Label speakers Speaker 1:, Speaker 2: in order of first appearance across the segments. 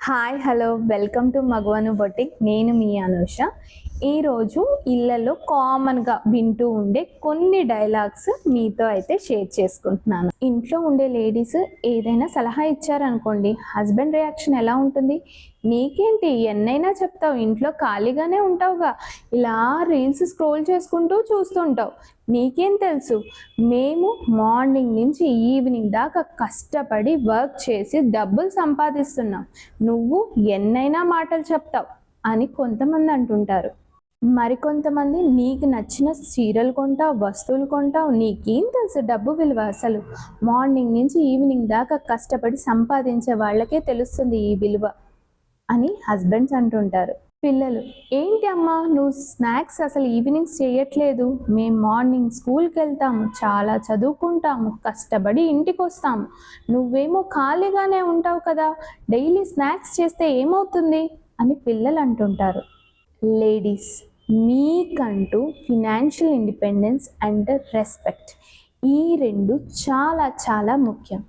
Speaker 1: Hi hello welcome to మగవను boutique. నేను మీ అనూష. ఈరోజు ఇళ్ళలో కామన్గా వింటూ ఉండే కొన్ని డైలాగ్స్ మీతో అయితే షేర్ చేసుకుంటున్నాను. ఇంట్లో ఉండే లేడీస్ ఏదైనా సలహా ఇచ్చారనుకోండి, హస్బెండ్ రియాక్షన్ ఎలా ఉంటుంది? నీకేంటి ఎన్నైనా చెప్తావు, ఇంట్లో ఖాళీగానే ఉంటావుగా, ఇలా రీల్స్ స్క్రోల్ చేసుకుంటూ చూస్తుంటావు, నీకేం తెలుసు, మేము మార్నింగ్ నుంచి ఈవినింగ్ దాకా కష్టపడి వర్క్ చేసి డబ్బులు సంపాదిస్తున్నాం, నువ్వు ఎన్నైనా మాటలు చెప్తావు అని కొంతమంది అంటుంటారు. మరికొంతమంది నీకు నచ్చిన చీరలు కొంటావు, వస్తువులు కొంటావు, నీకేం తెలుసు డబ్బు విలువ, అసలు మార్నింగ్ నుంచి ఈవినింగ్ దాకా కష్టపడి సంపాదించే వాళ్ళకే తెలుస్తుంది ఈ విలువ అని హస్బెండ్స్ అంటుంటారు. పిల్లలు, ఏంటి అమ్మా నువ్వు స్నాక్స్ అసలు ఈవినింగ్స్ చేయట్లేదు, మేము మార్నింగ్ స్కూల్కి వెళ్తాము, చాలా చదువుకుంటాము, కష్టపడి ఇంటికి వస్తాము, నువ్వేమో ఖాళీగానే ఉంటావు కదా, డైలీ స్నాక్స్ చేస్తే ఏమవుతుంది అని పిల్లలు అంటుంటారు. లేడీస్, మీకంటూ ఫినాన్షియల్ ఇండిపెండెన్స్ అండ్ రెస్పెక్ట్, ఈ రెండు చాలా చాలా ముఖ్యం.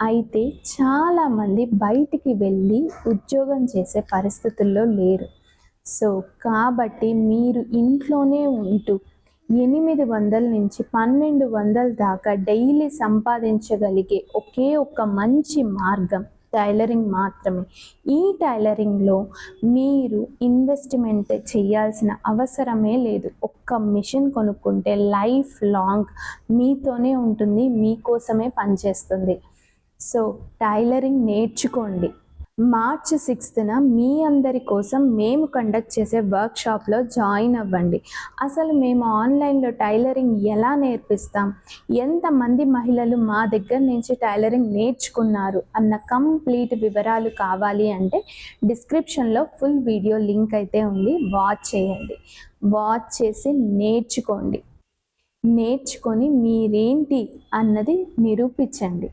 Speaker 1: అయితే చాలామంది బయటికి వెళ్ళి ఉద్యోగం చేసే పరిస్థితుల్లో లేరు. సో కాబట్టి మీరు ఇంట్లోనే ఉంటూ 800 నుంచి 1200 దాకా డైలీ సంపాదించగలిగే ఒకే ఒక్క మంచి మార్గం టైలరింగ్ మాత్రమే. ఈ టైలరింగ్లో మీరు ఇన్వెస్ట్మెంట్ చేయాల్సిన అవసరమే లేదు. ఒక్క మిషన్ కొనుక్కుంటే లైఫ్ లాంగ్ మీతోనే ఉంటుంది, మీకోసమే పనిచేస్తుంది. సో టైలరింగ్ నేర్చుకోండి. మార్చ్ 6న మీ అందరి కోసం మేము కండక్ట్ చేసే వర్క్షాప్లో జాయిన్ అవ్వండి. అసలు మేము ఆన్లైన్లో టైలరింగ్ ఎలా నేర్పిస్తాం, ఎంతమంది మహిళలు మా దగ్గర నుంచి టైలరింగ్ నేర్చుకున్నారు అన్న కంప్లీట్ వివరాలు కావాలి అంటే డిస్క్రిప్షన్లో ఫుల్ వీడియో లింక్ అయితే ఉంది, వాచ్ చేయండి. వాచ్ చేసి నేర్చుకోండి. నేర్చుకొని మీరేంటి అన్నది నిరూపించండి.